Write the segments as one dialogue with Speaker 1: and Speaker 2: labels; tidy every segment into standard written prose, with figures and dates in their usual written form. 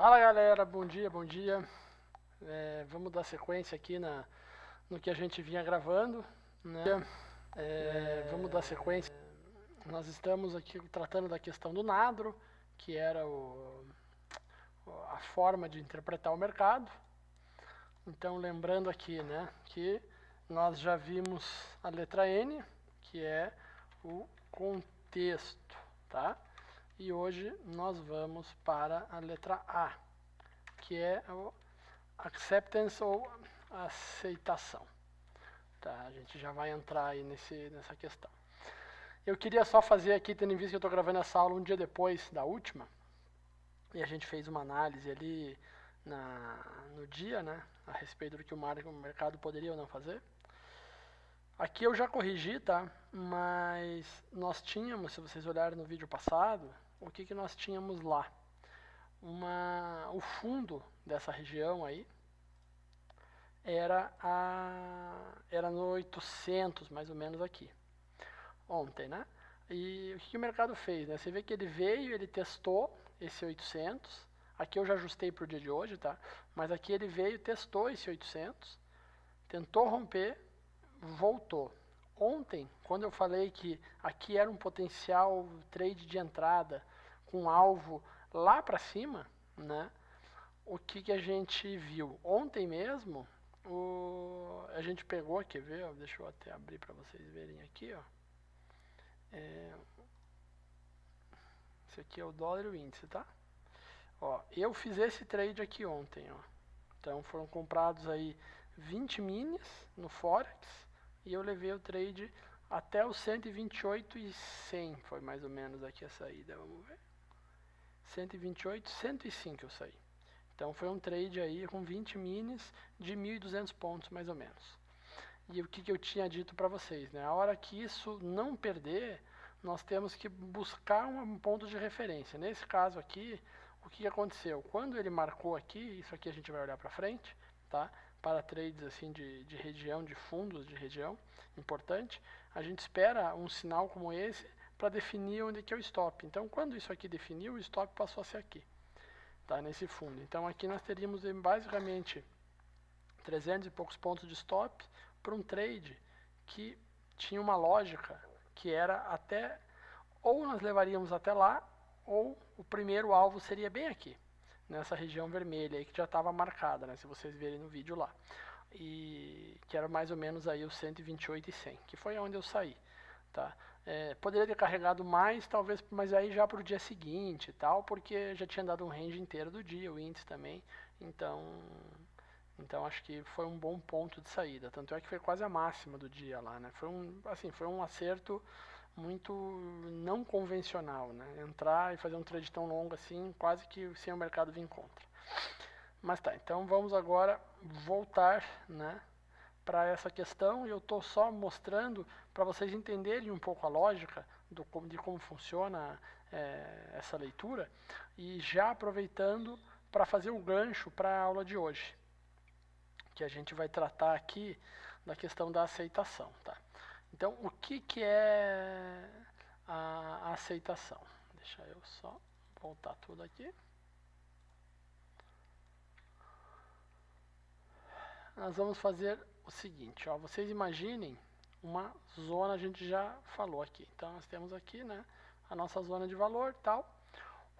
Speaker 1: Fala galera, bom dia, bom dia. Vamos dar sequência aqui no que a gente vinha gravando, né? Vamos dar sequência. Nós estamos aqui tratando da questão do NADRO, que era a forma de interpretar o mercado. Então lembrando aqui, né, que nós já vimos a letra N, que é o contexto, tá? E hoje nós vamos para a letra A, que é o acceptance ou aceitação. Tá, a gente já vai entrar aí nessa questão. Eu queria só fazer aqui, tendo em vista que eu estou gravando essa aula um dia depois da última, e a gente fez uma análise ali no dia, né, a respeito do que o mercado poderia ou não fazer. Aqui eu já corrigi, tá? Mas nós tínhamos, se vocês olharem no vídeo passado, o que nós tínhamos lá? O fundo dessa região aí era no 800, mais ou menos aqui, ontem, né? E o que o mercado fez, né? Você vê que ele veio, ele testou esse 800, aqui eu já ajustei para o dia de hoje, tá? Mas aqui ele veio, testou esse 800, tentou romper, voltou. Ontem, quando eu falei que aqui era um potencial trade de entrada com alvo lá para cima, né? O que a gente viu? Ontem mesmo, a gente pegou, quer ver? Ó, deixa eu até abrir para vocês verem aqui, ó. Esse aqui é o dólar e o índice, tá? Ó, eu fiz esse trade aqui ontem, ó. Então foram comprados aí 20 minis no Forex e eu levei o trade até os 128,100, foi mais ou menos aqui a saída, vamos ver. 128, 105 eu saí. Então foi um trade aí com 20 minis de 1.200 pontos mais ou menos. E o que eu tinha dito para vocês, né? A hora que isso não perder, nós temos que buscar um ponto de referência. Nesse caso aqui, o que aconteceu? Quando ele marcou aqui, isso aqui a gente vai olhar para frente, tá? Para trades assim de região, de fundos de região, importante, a gente espera um sinal como esse para definir onde que é o stop. Então quando isso aqui definiu, o stop passou a ser aqui, tá? Nesse fundo. Então aqui nós teríamos basicamente 300 e poucos pontos de stop para um trade que tinha uma lógica que era até, ou nós levaríamos até lá, ou o primeiro alvo seria bem aqui, nessa região vermelha aí que já estava marcada, né, se vocês verem no vídeo lá. E que era mais ou menos aí o 128,100, que foi onde eu saí, tá? Poderia ter carregado mais, talvez, mas aí já para o dia seguinte e tal, porque já tinha dado um range inteiro do dia, o índice também, então acho que foi um bom ponto de saída, tanto é que foi quase a máxima do dia lá, né? Foi um acerto muito não convencional, né? Entrar e fazer um trade tão longo assim, quase que sem o mercado vir contra. Mas tá, então vamos agora voltar, né, para essa questão, e eu estou só mostrando para vocês entenderem um pouco a lógica de como funciona essa leitura, e já aproveitando para fazer o gancho para a aula de hoje, que a gente vai tratar aqui da questão da aceitação, tá? Então, o que é a aceitação? Deixa eu só voltar tudo aqui. Nós vamos fazer o seguinte, ó, vocês imaginem uma zona, a gente já falou aqui. Então, nós temos aqui, né, a nossa zona de valor e tal.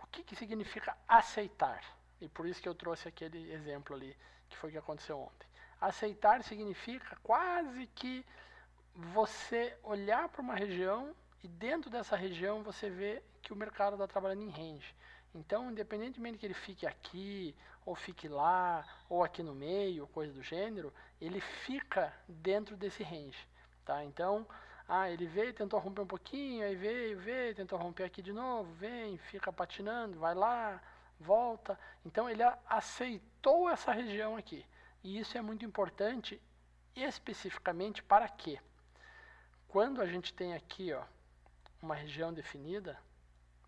Speaker 1: O que significa aceitar? E por isso que eu trouxe aquele exemplo ali, que foi o que aconteceu ontem. Aceitar significa quase que você olhar para uma região e dentro dessa região você vê que o mercado está trabalhando em range. Então, independentemente que ele fique aqui, ou fique lá, ou aqui no meio, coisa do gênero, ele fica dentro desse range, tá? Então, ele veio, tentou romper um pouquinho, aí veio, tentou romper aqui de novo, vem, fica patinando, vai lá, volta. Então, ele aceitou essa região aqui. E isso é muito importante, especificamente para quê? Quando a gente tem aqui, ó, uma região definida,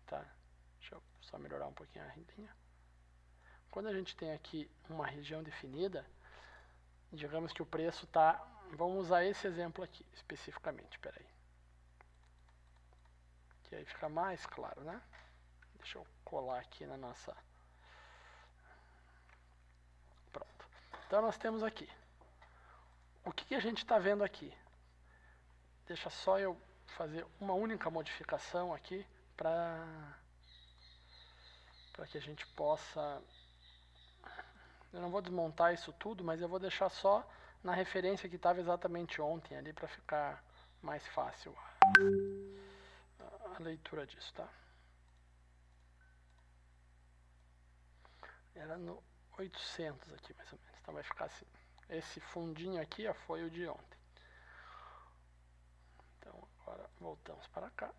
Speaker 1: tá? Deixa eu só melhorar um pouquinho a linha. Quando a gente tem aqui uma região definida, digamos que o preço está... Vamos usar esse exemplo aqui, especificamente, peraí. Que aí fica mais claro, né? Deixa eu colar aqui na nossa... Então nós temos aqui. O que a gente está vendo aqui? Deixa só eu fazer uma única modificação aqui para que a gente possa... Eu não vou desmontar isso tudo, mas eu vou deixar só na referência que estava exatamente ontem ali para ficar mais fácil a leitura disso, tá? Era no 800 aqui, mais ou menos. Então vai ficar assim. Esse fundinho aqui ó, foi o de ontem. Então agora voltamos para cá.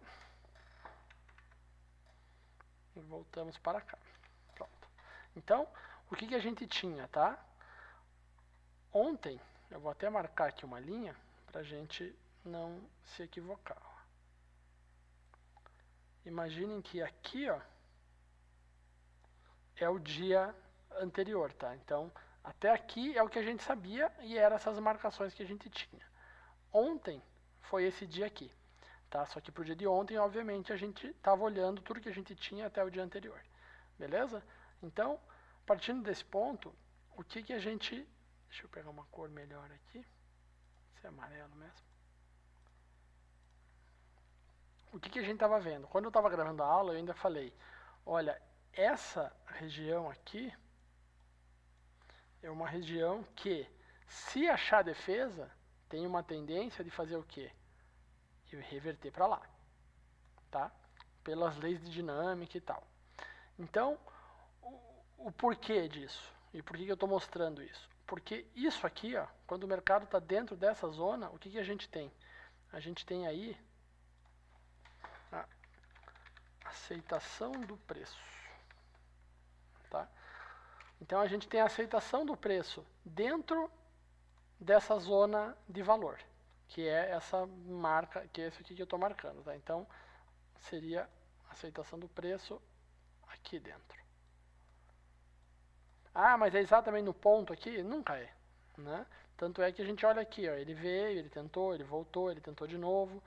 Speaker 1: E voltamos para cá. Pronto. Então, o que a gente tinha, tá? Ontem, eu vou até marcar aqui uma linha para a gente não se equivocar. Imaginem que aqui, ó, é o dia anterior, tá? Então, até aqui é o que a gente sabia e eram essas marcações que a gente tinha. Ontem foi esse dia aqui, tá? Só que pro dia de ontem, obviamente, a gente estava olhando tudo que a gente tinha até o dia anterior. Beleza? Então, partindo desse ponto, o que a gente... Deixa eu pegar uma cor melhor aqui. Esse é amarelo mesmo. O que a gente estava vendo? Quando eu estava gravando a aula, eu ainda falei, olha, essa região aqui é uma região que, se achar defesa, tem uma tendência de fazer o quê? De reverter para lá, tá? Pelas leis de dinâmica e tal. Então, o porquê disso? E por que eu estou mostrando isso? Porque isso aqui, ó, quando o mercado está dentro dessa zona, o que a gente tem? A gente tem aí a aceitação do preço. Tá? Então a gente tem a aceitação do preço dentro dessa zona de valor, que é essa marca, que é esse aqui que eu estou marcando. Tá? Então seria a aceitação do preço aqui dentro. Ah, mas é exatamente no ponto aqui? Nunca é. Né? Tanto é que a gente olha aqui, ó, ele veio, ele tentou, ele voltou, ele tentou de novo.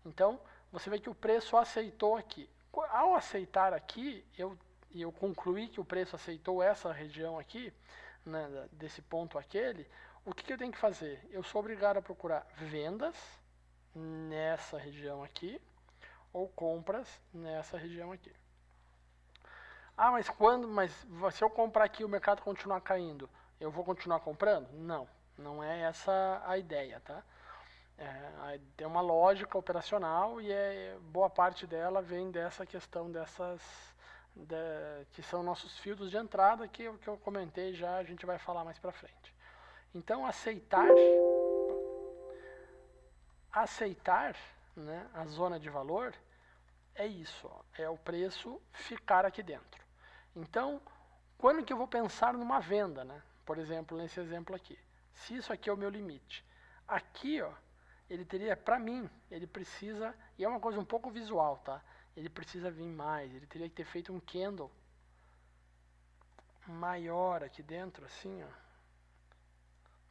Speaker 1: Então, você vê que o preço aceitou aqui. Ao aceitar aqui, eu concluí que o preço aceitou essa região aqui, né, desse ponto aquele. O que eu tenho que fazer? Eu sou obrigado a procurar vendas nessa região aqui, ou compras nessa região aqui. Ah, mas se eu comprar aqui e o mercado continuar caindo, eu vou continuar comprando? Não, não é essa a ideia, tá? Tem uma lógica operacional e boa parte dela vem dessa questão que são nossos filtros de entrada, que eu comentei já, a gente vai falar mais pra frente. Então, aceitar, né, a zona de valor é isso, ó, é o preço ficar aqui dentro. Então, quando que eu vou pensar numa venda, né? Por exemplo, nesse exemplo aqui. Se isso aqui é o meu limite. Aqui, ó, ele teria, para mim, ele precisa, e é uma coisa um pouco visual, tá? Ele precisa vir mais, ele teria que ter feito um candle maior aqui dentro, assim, ó.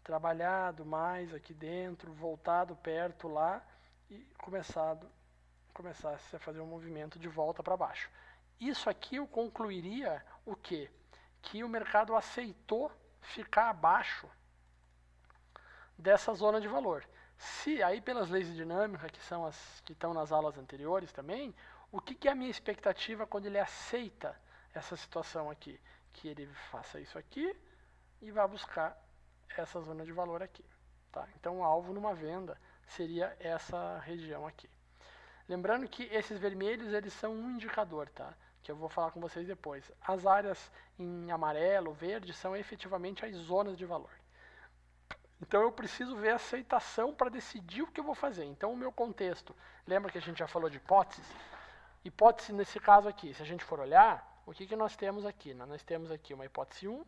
Speaker 1: Trabalhado mais aqui dentro, voltado perto lá e começasse a fazer um movimento de volta para baixo. Isso aqui eu concluiria o quê? Que o mercado aceitou ficar abaixo dessa zona de valor. Se aí pelas leis de dinâmica, que são as que estão nas aulas anteriores também, o que é a minha expectativa quando ele aceita essa situação aqui? Que ele faça isso aqui e vá buscar essa zona de valor aqui. Tá? Então o alvo numa venda seria essa região aqui. Lembrando que esses vermelhos, eles são um indicador, tá? Que eu vou falar com vocês depois. As áreas em amarelo, verde, são efetivamente as zonas de valor. Então eu preciso ver a aceitação para decidir o que eu vou fazer. Então o meu contexto, lembra que a gente já falou de hipóteses? Hipótese nesse caso aqui, se a gente for olhar, o que nós temos aqui? Nós temos aqui uma hipótese 1,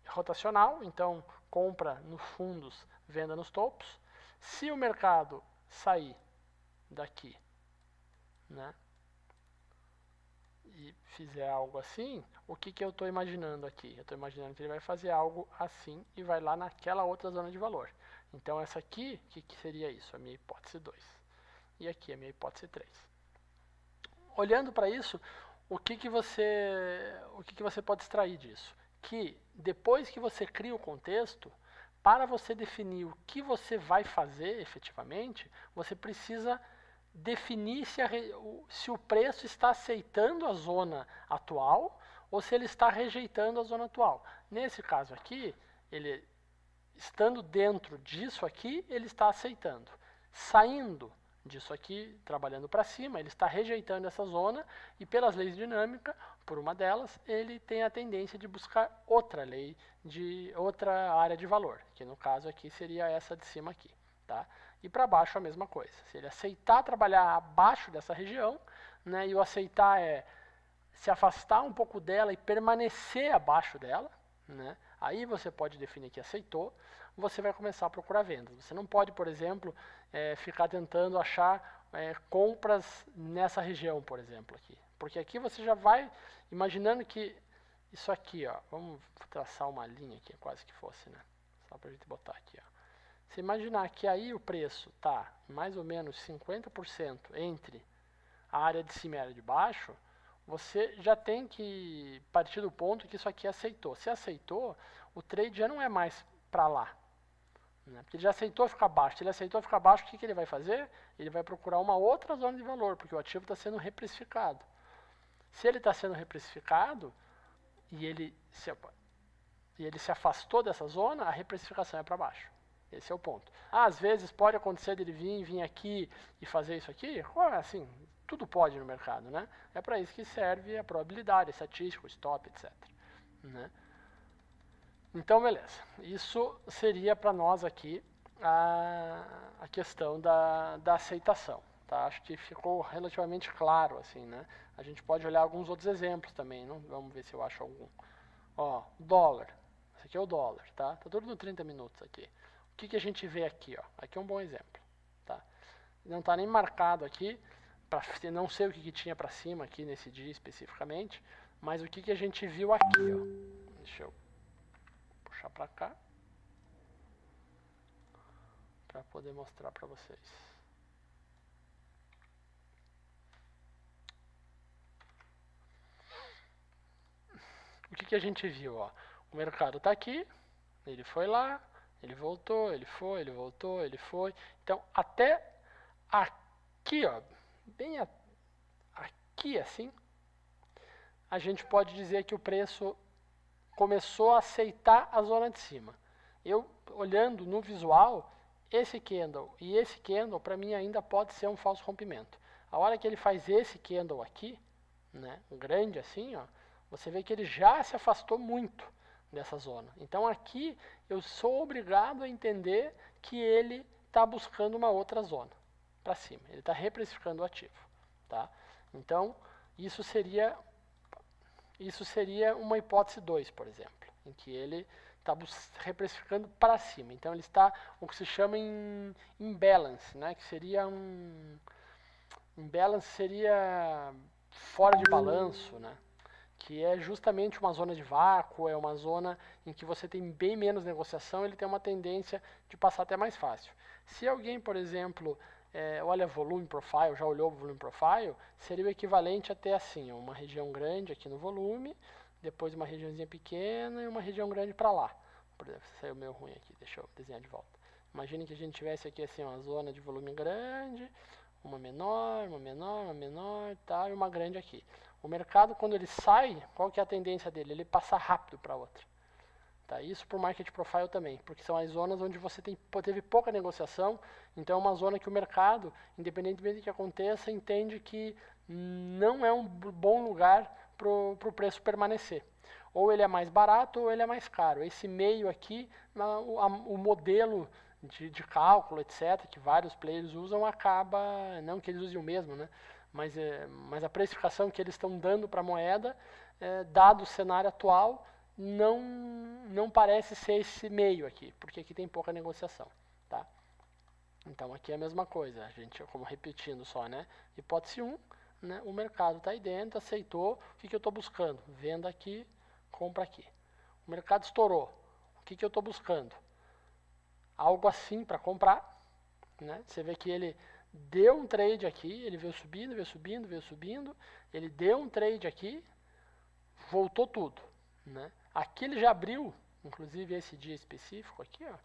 Speaker 1: rotacional, então compra nos fundos, venda nos topos. Se o mercado sair daqui, né, e fizer algo assim, o que eu estou imaginando aqui? Eu estou imaginando que ele vai fazer algo assim e vai lá naquela outra zona de valor. Então essa aqui, o que seria isso? A minha hipótese 2. E aqui a minha hipótese 3. Olhando para isso, o que você pode extrair disso? que depois que você cria o contexto, para você definir o que você vai fazer efetivamente, você precisa definir se o preço está aceitando a zona atual ou se ele está rejeitando a zona atual. Nesse caso aqui, ele estando dentro disso aqui, ele está aceitando. Saindo disso aqui, trabalhando para cima, ele está rejeitando essa zona e pelas leis de dinâmica, por uma delas, ele tem a tendência de buscar outra lei, de outra área de valor, que no caso aqui seria essa de cima aqui. Tá? E para baixo a mesma coisa. Se ele aceitar trabalhar abaixo dessa região, né, e o aceitar é se afastar um pouco dela e permanecer abaixo dela, né, aí você pode definir que aceitou, você vai começar a procurar vendas. Você não pode, por exemplo, ficar tentando achar compras nessa região, por exemplo, aqui. Porque aqui você já vai imaginando que isso aqui, ó, vamos traçar uma linha aqui, quase que fosse, né? Só para a gente botar aqui, ó. Se imaginar que aí o preço está mais ou menos 50% entre a área de cima e a área de baixo, você já tem que partir do ponto que isso aqui aceitou. Se aceitou, o trade já não é mais para lá. Né? Porque ele já aceitou ficar baixo. Se ele aceitou ficar baixo, o que ele vai fazer? Ele vai procurar uma outra zona de valor, porque o ativo está sendo reprecificado. Se ele está sendo reprecificado e ele se afastou dessa zona, a reprecificação é para baixo. Esse é o ponto. Às vezes pode acontecer dele vir aqui e fazer isso aqui, assim, tudo pode no mercado, né? É para isso que serve a probabilidade, a estatística, o stop, etc. Né? Então, beleza. Isso seria para nós aqui a questão da aceitação. Tá? Acho que ficou relativamente claro, assim, né? A gente pode olhar alguns outros exemplos também, não? Vamos ver se eu acho algum. Ó, dólar. Esse aqui é o dólar, tá? Tá tudo no 30 minutos aqui. O que a gente vê aqui, ó? Aqui é um bom exemplo, tá? Não está nem marcado aqui, não sei o que tinha para cima aqui nesse dia especificamente, mas o que a gente viu aqui, ó? Deixa eu puxar para cá, para poder mostrar para vocês. O que a gente viu, ó? O mercado está aqui, ele foi lá, ele voltou, ele foi, ele voltou, ele foi. Então, até aqui, ó, bem aqui assim, a gente pode dizer que o preço começou a aceitar a zona de cima. Eu, olhando no visual, esse candle e esse candle, para mim, ainda pode ser um falso rompimento. A hora que ele faz esse candle aqui, né, grande assim, ó, você vê que ele já se afastou muito dessa zona. Então aqui eu sou obrigado a entender que ele está buscando uma outra zona para cima. Ele está reprecificando o ativo. Tá? Então isso seria uma hipótese 2, por exemplo, em que ele está reprecificando para cima. Então ele está o que se chama em imbalance, né? Que seria imbalance seria fora de balanço, né? Que é justamente uma zona de vácuo, é uma zona em que você tem bem menos negociação, ele tem uma tendência de passar até mais fácil. Se alguém, por exemplo, olha volume profile, já olhou o volume profile, seria o equivalente a ter assim, uma região grande aqui no volume, depois uma regiãozinha pequena e uma região grande para lá. Por exemplo, saiu meio ruim aqui, deixa eu desenhar de volta. Imagine que a gente tivesse aqui assim uma zona de volume grande, uma menor, uma menor, uma menor, tá, e uma grande aqui. O mercado, quando ele sai, qual que é a tendência dele? Ele passa rápido para outra. Tá? Isso para o market profile também, porque são as zonas onde você teve pouca negociação, então é uma zona que o mercado, independentemente do que aconteça, entende que não é um bom lugar para o preço permanecer. Ou ele é mais barato ou ele é mais caro. Esse meio aqui, o modelo de cálculo, etc., que vários players usam, acaba, não que eles usem o mesmo, né? Mas a precificação que eles estão dando para a moeda, dado o cenário atual, não parece ser esse meio aqui, porque aqui tem pouca negociação. Tá? Então aqui é a mesma coisa, a gente, como repetindo só, né? Hipótese 1, né? O mercado está aí dentro, aceitou, o que eu estou buscando? Venda aqui, compra aqui. O mercado estourou, o que eu estou buscando? Algo assim para comprar, né? Você vê que ele deu um trade aqui, ele veio subindo, veio subindo, veio subindo, ele deu um trade aqui, voltou tudo, né? aqui ele já abriu, inclusive esse dia específico aqui, ó,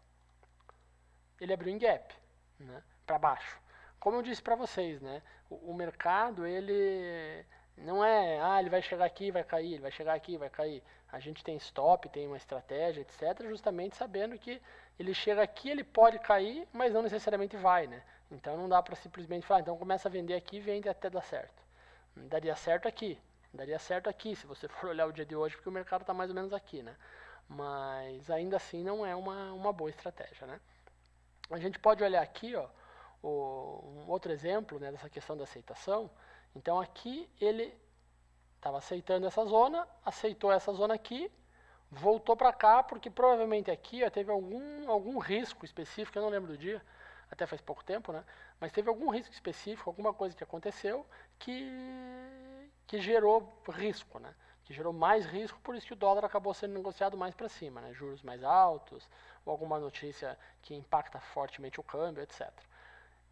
Speaker 1: ele abriu em gap, né, para baixo. Como eu disse para vocês, né, o mercado, ele não é, ele vai chegar aqui e vai cair, ele vai chegar aqui e vai cair. A gente tem stop, tem uma estratégia, etc., justamente sabendo que ele chega aqui, ele pode cair, mas não necessariamente vai, né? Então não dá para simplesmente falar, então começa a vender aqui e vende até dar certo. Daria certo aqui, se você for olhar o dia de hoje, porque o mercado está mais ou menos aqui, né? Mas ainda assim não é uma boa estratégia, né? A gente pode olhar aqui, ó, um outro exemplo, né, dessa questão da aceitação. Então aqui ele estava aceitando essa zona, aceitou essa zona aqui, voltou para cá, porque provavelmente aqui ó, teve algum risco específico, eu não lembro do dia, até faz pouco tempo, né? Mas teve algum risco específico, alguma coisa que aconteceu que gerou risco, né? Que gerou mais risco, por isso que o dólar acabou sendo negociado mais para cima, né? Juros mais altos, ou alguma notícia que impacta fortemente o câmbio, etc.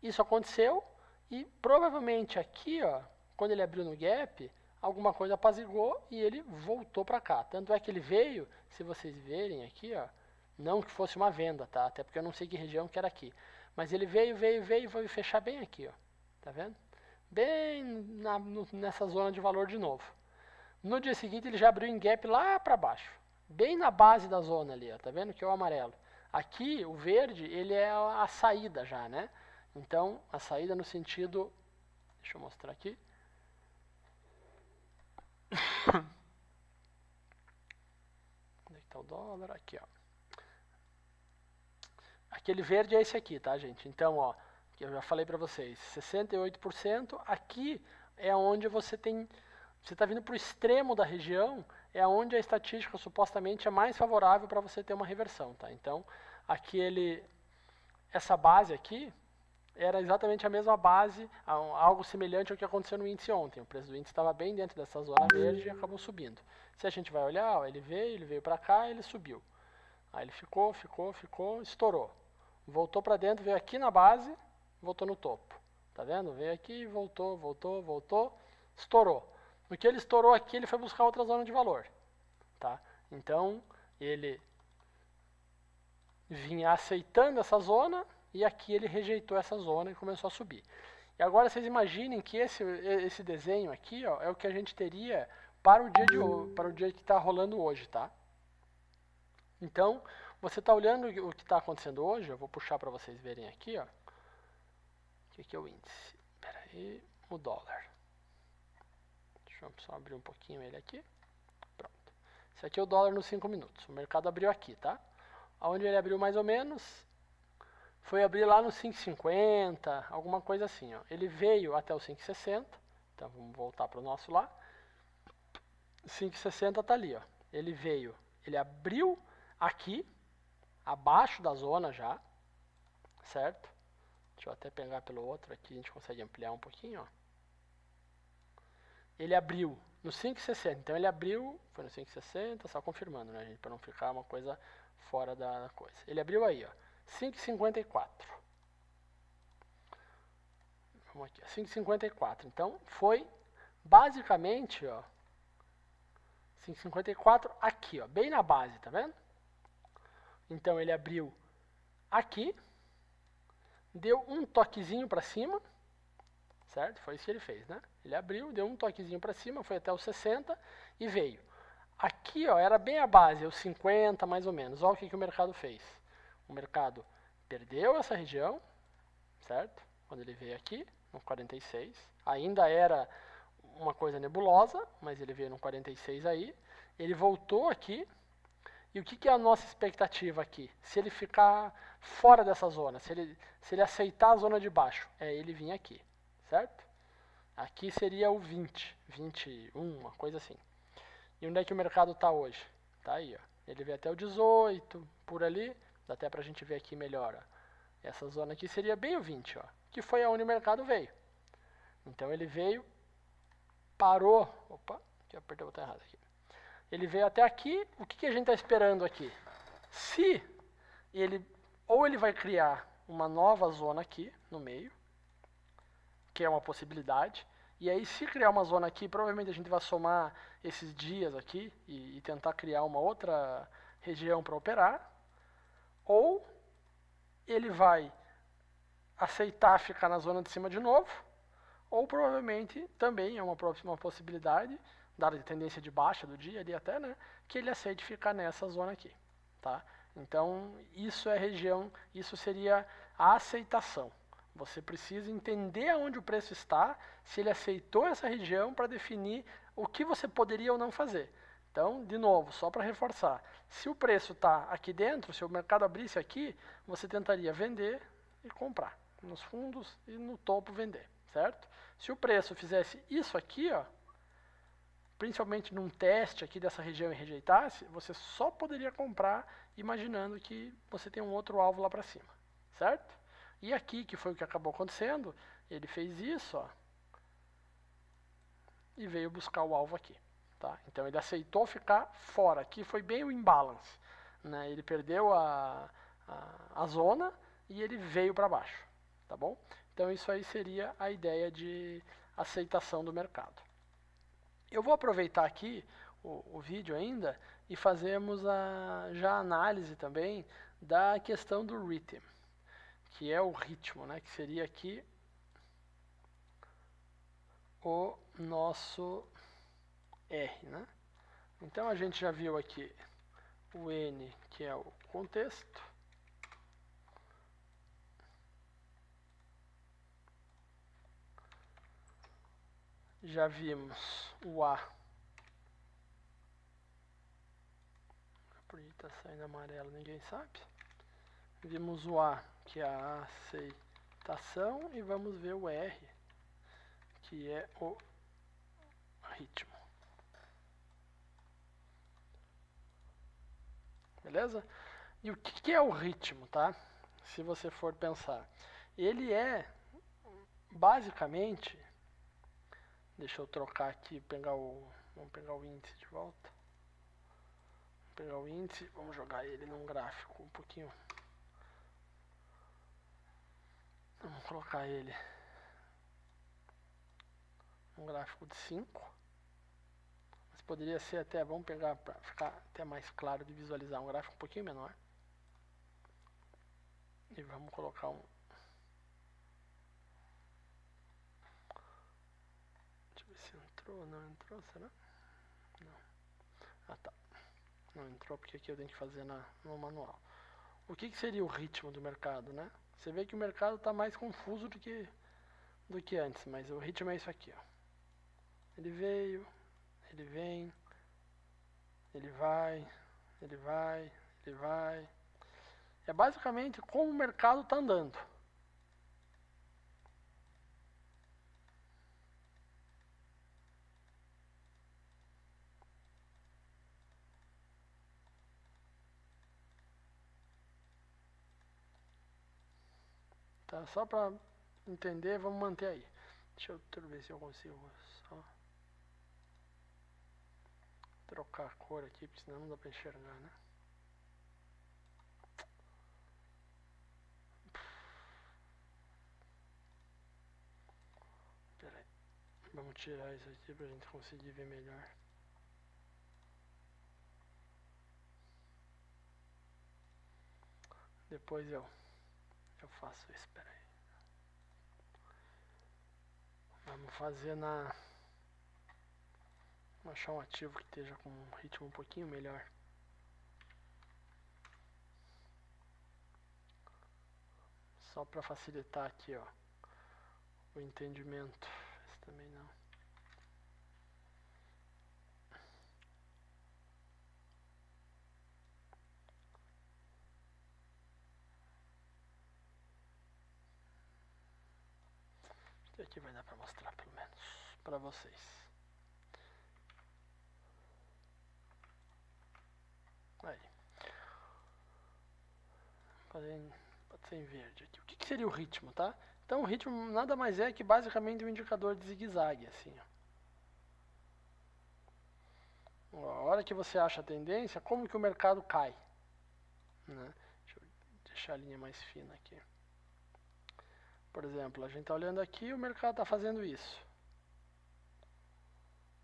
Speaker 1: Isso aconteceu e provavelmente aqui, ó, quando ele abriu no gap, alguma coisa apaziguou e ele voltou para cá. Tanto é que ele veio, se vocês verem aqui, ó, não que fosse uma venda, tá? Até porque eu não sei que região que era aqui. Mas ele veio e veio fechar bem aqui, ó. Tá vendo? Bem nessa zona de valor de novo. No dia seguinte ele já abriu em gap lá para baixo. Bem na base da zona ali, ó. Tá vendo que é o amarelo. Aqui, o verde, ele é a saída já, né? Então, a saída no sentido... Deixa eu mostrar aqui. Onde é que tá o dólar? Aqui, ó. Aquele verde é esse aqui, tá, gente? Então, ó, eu já falei para vocês, 68%. Aqui é onde você tem... Você está vindo para o extremo da região, é onde a estatística supostamente é mais favorável para você ter uma reversão, tá? Então, aqui essa base aqui era exatamente a mesma base, algo semelhante ao que aconteceu no índice ontem. O preço do índice estava bem dentro dessa zona verde e acabou subindo. Se a gente vai olhar, ó, ele veio para cá, ele subiu. Aí ele ficou, estourou. Voltou para dentro, veio aqui na base, voltou no topo. Tá vendo? Veio aqui, voltou, estourou. No que ele estourou aqui, ele foi buscar outra zona de valor. Tá? Então, ele vinha aceitando essa zona e aqui ele rejeitou essa zona e começou a subir. E agora vocês imaginem que esse desenho aqui, ó, é o que a gente teria para o dia de hoje, para o dia que está rolando hoje, tá? Então, você está olhando o que está acontecendo hoje, eu vou puxar para vocês verem aqui, ó. O que é o índice? Espera aí, o dólar. Deixa eu só abrir um pouquinho ele aqui. Pronto. Esse aqui é o dólar nos 5 minutos. O mercado abriu aqui, tá? Onde ele abriu mais ou menos, foi abrir lá no 5,50, alguma coisa assim, ó. Ele veio até o 5,60, então vamos voltar para o nosso lá. 5,60 tá ali, ó. Ele abriu aqui, abaixo da zona já, certo? Deixa eu até pegar pelo outro aqui, a gente consegue ampliar um pouquinho, ó. Ele abriu no 5,60, então ele abriu, foi no 5,60, só confirmando, né, gente, para não ficar uma coisa fora da coisa. Ele abriu aí, ó, 5,54. Vamos aqui, 5,54. Então, foi basicamente, ó, 5,54 aqui, ó, bem na base, tá vendo? Então, ele abriu aqui, deu um toquezinho para cima, certo? Foi isso que ele fez, né? Ele abriu, deu um toquezinho para cima, foi até os 60 e veio. Aqui, ó, era bem a base, os 50 mais ou menos. Olha o que o mercado fez. O mercado perdeu essa região, certo? Quando ele veio aqui, no 46. Ainda era uma coisa nebulosa, mas ele veio no 46 aí. Ele voltou aqui. E o que é a nossa expectativa aqui? Se ele ficar fora dessa zona, se ele aceitar a zona de baixo, ele vir aqui, certo? Aqui seria o 20, 21, uma coisa assim. E onde é que o mercado está hoje? Está aí, ó. Ele veio até o 18, por ali. Dá até para a gente ver aqui melhor. Ó. Essa zona aqui seria bem o 20, ó, que foi aonde o mercado veio. Então ele veio, parou. Opa, aqui eu apertei o botão errado aqui. Ele veio até aqui. O que a gente está esperando aqui? Se ou ele vai criar uma nova zona aqui no meio, que é uma possibilidade, E aí, se criar uma zona aqui, provavelmente a gente vai somar esses dias aqui e tentar criar uma outra região para operar. Ou ele vai aceitar ficar na zona de cima de novo, ou provavelmente também é uma próxima possibilidade, dada a tendência de baixa do dia ali até, né, que ele aceite ficar nessa zona aqui, tá? Então, isso é região, isso seria a aceitação. Você precisa entender aonde o preço está, se ele aceitou essa região para definir o que você poderia ou não fazer. Então, de novo, só para reforçar, se o preço está aqui dentro, se o mercado abrisse aqui, você tentaria vender e comprar nos fundos e no topo vender, certo? Se o preço fizesse isso aqui, ó, principalmente num teste aqui dessa região e rejeitasse, você só poderia comprar imaginando que você tem um outro alvo lá para cima, certo? E aqui, que foi o que acabou acontecendo, ele fez isso, ó, e veio buscar o alvo aqui, tá? Então ele aceitou ficar fora, aqui foi bem o imbalance, né? Ele perdeu a zona e ele veio para baixo, tá bom? Então isso aí seria a ideia de aceitação do mercado. Eu vou aproveitar aqui o vídeo ainda e fazermos já a análise também da questão do rhythm, que é o ritmo, né? Que seria aqui o nosso R, né? Então a gente já viu aqui o N, que é o contexto. Já vimos o A. Por aí está saindo amarelo, ninguém sabe. Vimos o A, que é a aceitação, e vamos ver o R, que é o ritmo. Beleza? E o que é o ritmo, tá? Se você for pensar. Ele é, basicamente, deixa eu trocar aqui, vamos pegar o índice de volta. Vamos pegar o índice, vamos jogar ele num gráfico um pouquinho. Vamos colocar ele num gráfico de 5. Mas poderia ser até, vamos pegar para ficar até mais claro de visualizar, um gráfico um pouquinho menor. E vamos colocar um... Deixa eu ver se entrou ou não entrou, será? Não. Ah, tá. Não entrou porque aqui eu tenho que fazer no manual. O que seria o ritmo do mercado, né? Você vê que o mercado está mais confuso do que antes, mas o ritmo é isso aqui, ó. Ele veio, ele vem, ele vai, ele vai, ele vai. É basicamente como o mercado está andando. Tá? Só para entender, vamos manter aí. Deixa eu ver se eu consigo só trocar a cor aqui, porque senão não dá para enxergar, né? Pera aí. Vamos tirar isso aqui para a gente conseguir ver melhor. Depois eu faço isso, pera aí. Vamos fazer Vou achar um ativo que esteja com um ritmo um pouquinho melhor. Só para facilitar aqui, ó, o entendimento. Esse também não. Esse aqui vai dar para mostrar pelo menos para vocês. Aí. Pode ser em verde aqui. O que seria o ritmo, tá? Então o ritmo nada mais é que basicamente um indicador de zigue-zague, assim, ó. A hora que você acha a tendência, como que o mercado cai, né? Deixa eu deixar a linha mais fina aqui. Por exemplo, a gente está olhando aqui e o mercado está fazendo isso.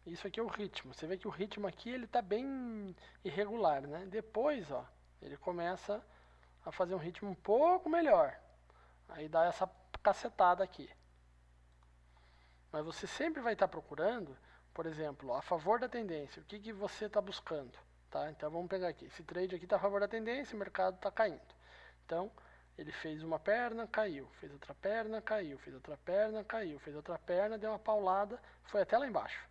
Speaker 1: Isso aqui é o ritmo. Você vê que o ritmo aqui ele está bem irregular, né? Depois, ó, ele começa a fazer um ritmo um pouco melhor. Aí dá essa cacetada aqui. Mas você sempre vai estar procurando, por exemplo, a favor da tendência. O que, que você está buscando? Tá? Então vamos pegar aqui. Esse trade aqui está a favor da tendência, o mercado está caindo. Então, ele fez uma perna, caiu. Fez outra perna, caiu. Fez outra perna, caiu. Fez outra perna, deu uma paulada, foi até lá embaixo.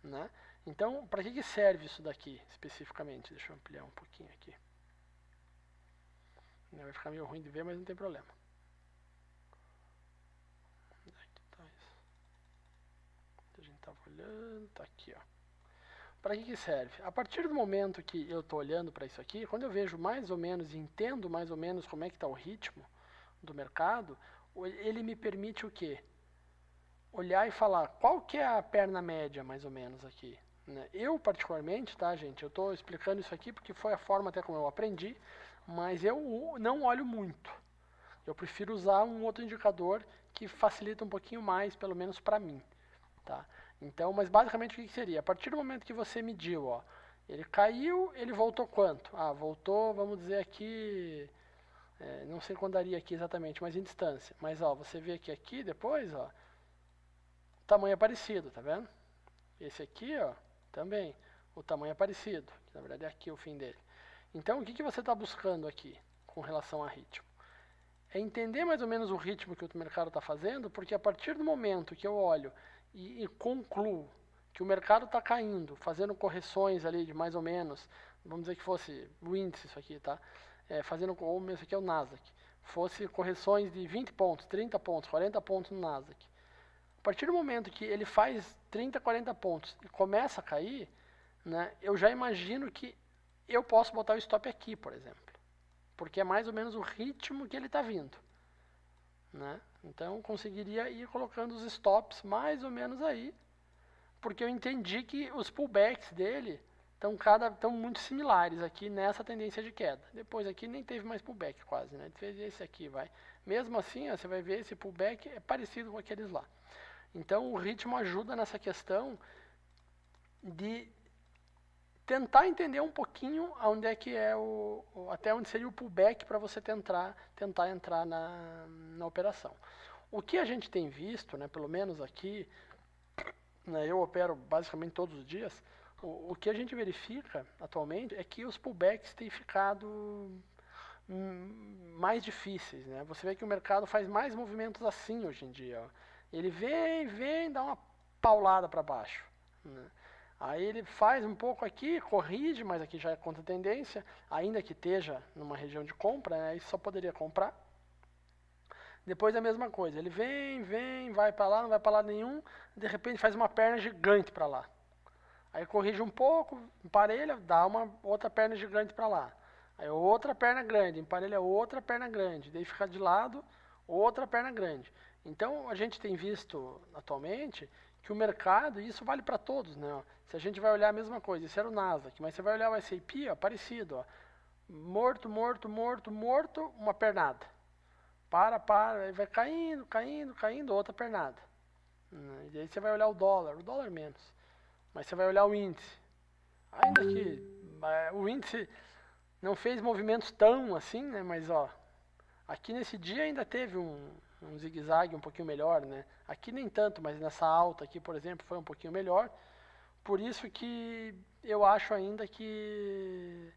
Speaker 1: Né? Então, para que serve isso daqui especificamente? Deixa eu ampliar um pouquinho aqui. Vai ficar meio ruim de ver, mas não tem problema. A gente estava olhando, tá aqui, ó. Para que serve? A partir do momento que eu estou olhando para isso aqui, quando eu vejo mais ou menos e entendo mais ou menos como é que está o ritmo do mercado, ele me permite o quê? Olhar e falar qual que é a perna média mais ou menos aqui. Né? Eu particularmente, tá gente, eu estou explicando isso aqui porque foi a forma até como eu aprendi, mas eu não olho muito. Eu prefiro usar um outro indicador que facilita um pouquinho mais, pelo menos para mim. Tá? Então, mas basicamente o que seria? A partir do momento que você mediu, ó, ele caiu, ele voltou quanto? Ah, voltou, vamos dizer aqui, não sei quando daria aqui exatamente, mas em distância. Mas ó, você vê que aqui depois, ó, o tamanho é parecido, tá vendo? Esse aqui, ó, também, o tamanho é parecido, que na verdade é aqui o fim dele. Então, o que você está buscando aqui com relação a ritmo? É entender mais ou menos o ritmo que o mercado está fazendo, porque a partir do momento que eu olho e concluo que o mercado está caindo, fazendo correções ali de mais ou menos, vamos dizer que fosse o índice isso aqui, tá? Ou mesmo aqui é o Nasdaq, fosse correções de 20 pontos, 30 pontos, 40 pontos no Nasdaq. A partir do momento que ele faz 30, 40 pontos e começa a cair, né, eu já imagino que eu posso botar o stop aqui, por exemplo. Porque é mais ou menos o ritmo que ele está vindo. Né? Então, conseguiria ir colocando os stops mais ou menos aí, porque eu entendi que os pullbacks dele estão muito similares aqui nessa tendência de queda. Depois aqui nem teve mais pullback quase, né? Ele fez esse aqui, vai. Mesmo assim, ó, você vai ver esse pullback é parecido com aqueles lá. Então, o ritmo ajuda nessa questão de tentar entender um pouquinho onde é que é até onde seria o pullback para você tentar entrar na operação. O que a gente tem visto, né, pelo menos aqui, né, eu opero basicamente todos os dias, o que a gente verifica atualmente é que os pullbacks têm ficado mais difíceis. Né? Você vê que o mercado faz mais movimentos assim hoje em dia. Ó. Ele vem, dá uma paulada para baixo. Né? Aí ele faz um pouco aqui, corrige, mas aqui já é contra tendência, ainda que esteja numa região de compra, né, aí só poderia comprar. Depois a mesma coisa, ele vem, vai para lá, não vai para lado nenhum, de repente faz uma perna gigante para lá. Aí corrige um pouco, emparelha, dá uma outra perna gigante para lá. Aí outra perna grande, emparelha outra perna grande, daí fica de lado, outra perna grande. Então a gente tem visto atualmente que o mercado, e isso vale para todos, né? Se a gente vai olhar a mesma coisa, isso era o Nasdaq, mas você vai olhar o S&P, ó, parecido, ó. Morto, uma pernada. Aí vai caindo, outra pernada. E aí você vai olhar o dólar menos. Mas você vai olhar o índice. Ainda que o índice não fez movimentos tão assim, né? Mas ó, aqui nesse dia ainda teve um zigue-zague um pouquinho melhor, né? Aqui nem tanto, mas nessa alta aqui, por exemplo, foi um pouquinho melhor. Por isso que eu acho ainda que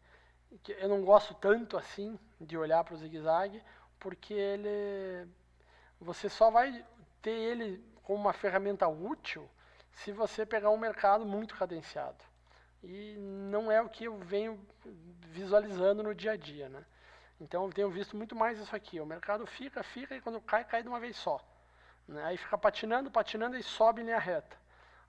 Speaker 1: eu não gosto tanto assim de olhar para o zigue-zague, porque você só vai ter ele como uma ferramenta útil se você pegar um mercado muito cadenciado. E não é o que eu venho visualizando no dia a dia, né? Então eu tenho visto muito mais isso aqui. O mercado fica e quando cai de uma vez só. Né? Aí fica patinando e sobe em linha reta.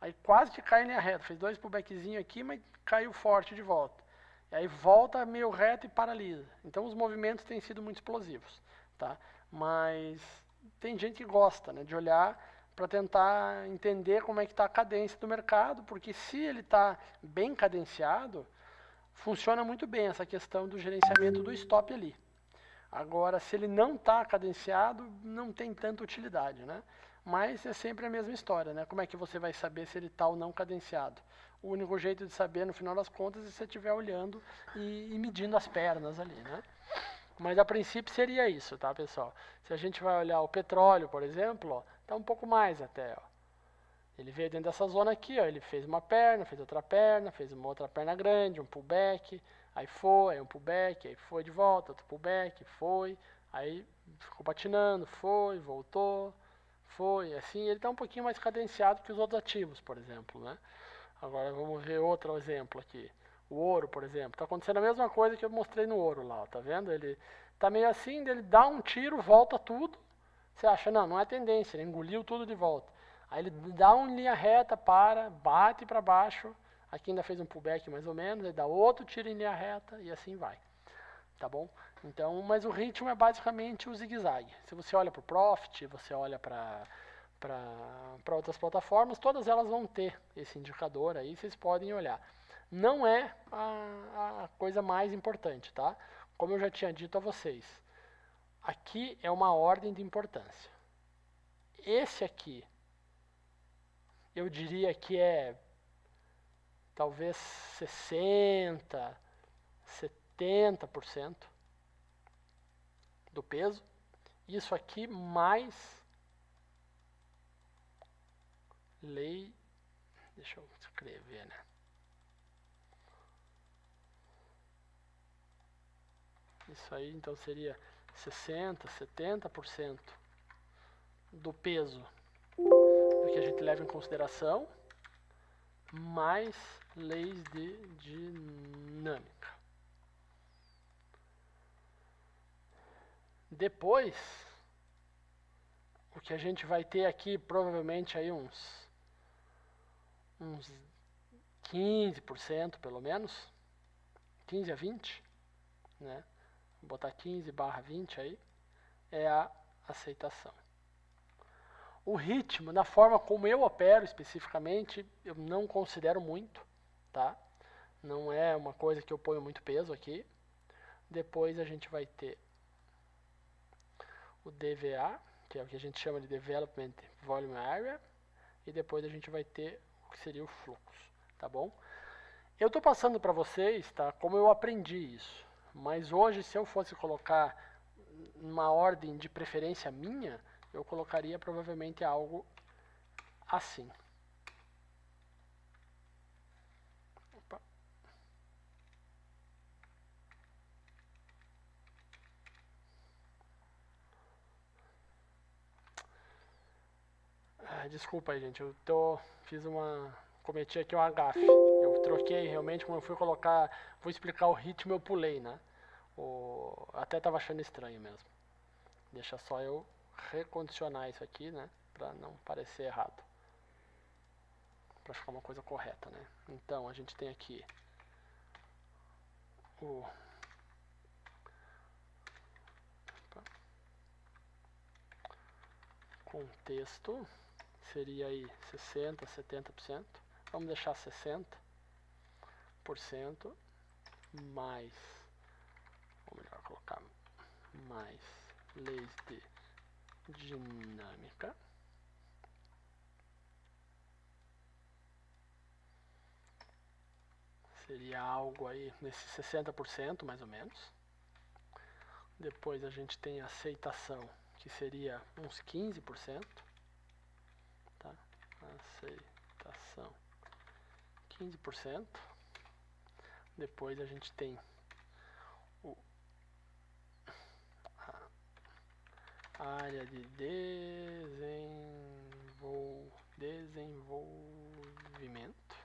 Speaker 1: Aí quase que cai em linha reta. Fez 2 pullbackzinhos aqui, mas caiu forte de volta. E aí volta meio reto e paralisa. Então os movimentos têm sido muito explosivos. Tá? Mas tem gente que gosta, né, de olhar para tentar entender como é que está a cadência do mercado, porque se ele está bem cadenciado, funciona muito bem essa questão do gerenciamento do stop ali. Agora, se ele não está cadenciado, não tem tanta utilidade, né? Mas é sempre a mesma história, né? Como é que você vai saber se ele está ou não cadenciado? O único jeito de saber, no final das contas, é se você estiver olhando e medindo as pernas ali, né? Mas a princípio seria isso, tá, pessoal? Se a gente vai olhar o petróleo, por exemplo, ó, tá um pouco mais até, ó. Ele veio dentro dessa zona aqui, ó, ele fez uma perna, fez uma outra perna grande, um pullback, aí foi, aí um pullback, aí foi de volta, outro pullback, foi, aí ficou patinando, foi, voltou, foi, assim, ele está um pouquinho mais cadenciado que os outros ativos, por exemplo, né? Agora vamos ver outro exemplo aqui. O ouro, por exemplo, está acontecendo a mesma coisa que eu mostrei no ouro lá, ó, tá vendo? Ele tá meio assim, ele dá um tiro, volta tudo, você acha, não, não é tendência, ele engoliu tudo de volta. Aí ele dá uma linha reta, para, bate para baixo, aqui ainda fez um pullback mais ou menos, ele dá outro tiro em linha reta e assim vai, tá bom? Então, mas o ritmo é basicamente o zigue-zague. Se você olha para o Profit, você olha para outras plataformas, todas elas vão ter esse indicador aí, vocês podem olhar. Não é a coisa mais importante, tá? Como eu já tinha dito a vocês, aqui é uma ordem de importância. Esse aqui, eu diria que é talvez 60%, 70% do peso. Isso aqui mais lei, deixa eu escrever, né? Isso aí então seria 60%, 70% do peso do que a gente leva em consideração, mais leis de dinâmica. Depois, o que a gente vai ter aqui, provavelmente aí uns 15% pelo menos, 15 a 20, né? Vou botar 15/20 aí, é a aceitação. O ritmo, na forma como eu opero especificamente, eu não considero muito, tá? Não é uma coisa que eu ponho muito peso aqui. Depois a gente vai ter o DVA, que é o que a gente chama de Development Volume Area, e depois a gente vai ter o que seria o fluxo, tá bom? Eu estou passando para vocês, tá, como eu aprendi isso, mas hoje se eu fosse colocar uma ordem de preferência minha, eu colocaria provavelmente algo assim. Opa. Desculpa aí, gente, cometi aqui uma gafe. Eu troquei realmente, quando eu fui colocar, vou explicar o ritmo, eu pulei, né? Até tava achando estranho mesmo. Deixa só eu recondicionar isso aqui, né? Pra não parecer errado. Pra ficar uma coisa correta, né? Então, a gente tem aqui o contexto, seria aí 60%, 70%. Vamos deixar 60% mais, ou melhor, colocar mais leis de dinâmica. Seria algo aí nesse 60% mais ou menos. Depois a gente tem a aceitação, que seria uns 15%. Tá? Aceitação 15%. Depois a gente tem a área de desenvolvimento,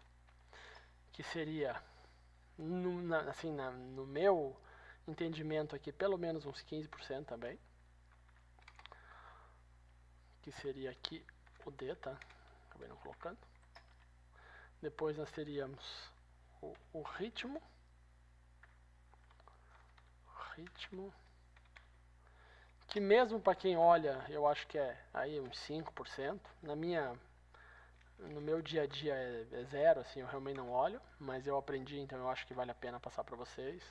Speaker 1: que seria, no meu entendimento aqui, pelo menos uns 15% também, que seria aqui o D, tá? Acabei não colocando. Depois nós teríamos o ritmo, que mesmo para quem olha, eu acho que é aí uns 5%. No meu dia a dia é zero, assim, eu realmente não olho, mas eu aprendi, então eu acho que vale a pena passar para vocês.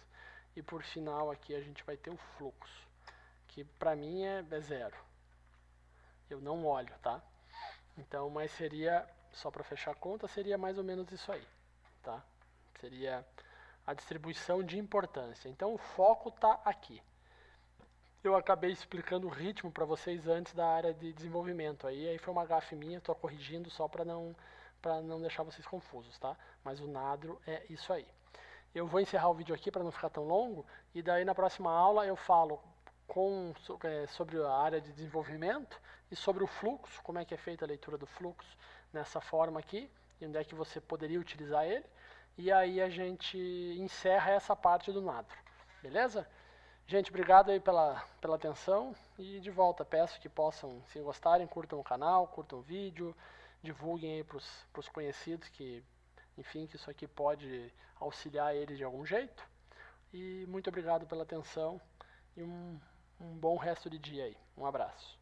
Speaker 1: E por final aqui a gente vai ter o fluxo. que pra mim é 0. Eu não olho, tá? Então, mas seria, só para fechar a conta, seria mais ou menos isso aí, tá? Seria a distribuição de importância. Então, o foco está aqui. Eu acabei explicando o ritmo para vocês antes da área de desenvolvimento. Aí foi uma gafe minha, estou corrigindo só para não deixar vocês confusos, tá? Mas o NADRO é isso aí. Eu vou encerrar o vídeo aqui para não ficar tão longo, e daí na próxima aula eu falo sobre a área de desenvolvimento e sobre o fluxo, como é que é feita a leitura do fluxo nessa forma aqui, e onde é que você poderia utilizar ele, e aí a gente encerra essa parte do NADRO, beleza? Gente, obrigado aí pela atenção, e de volta, peço que possam, se gostarem, curtam o canal, curtam o vídeo, divulguem aí para os conhecidos que, enfim, que isso aqui pode auxiliar eles de algum jeito, e muito obrigado pela atenção, e um bom resto de dia aí. Um abraço.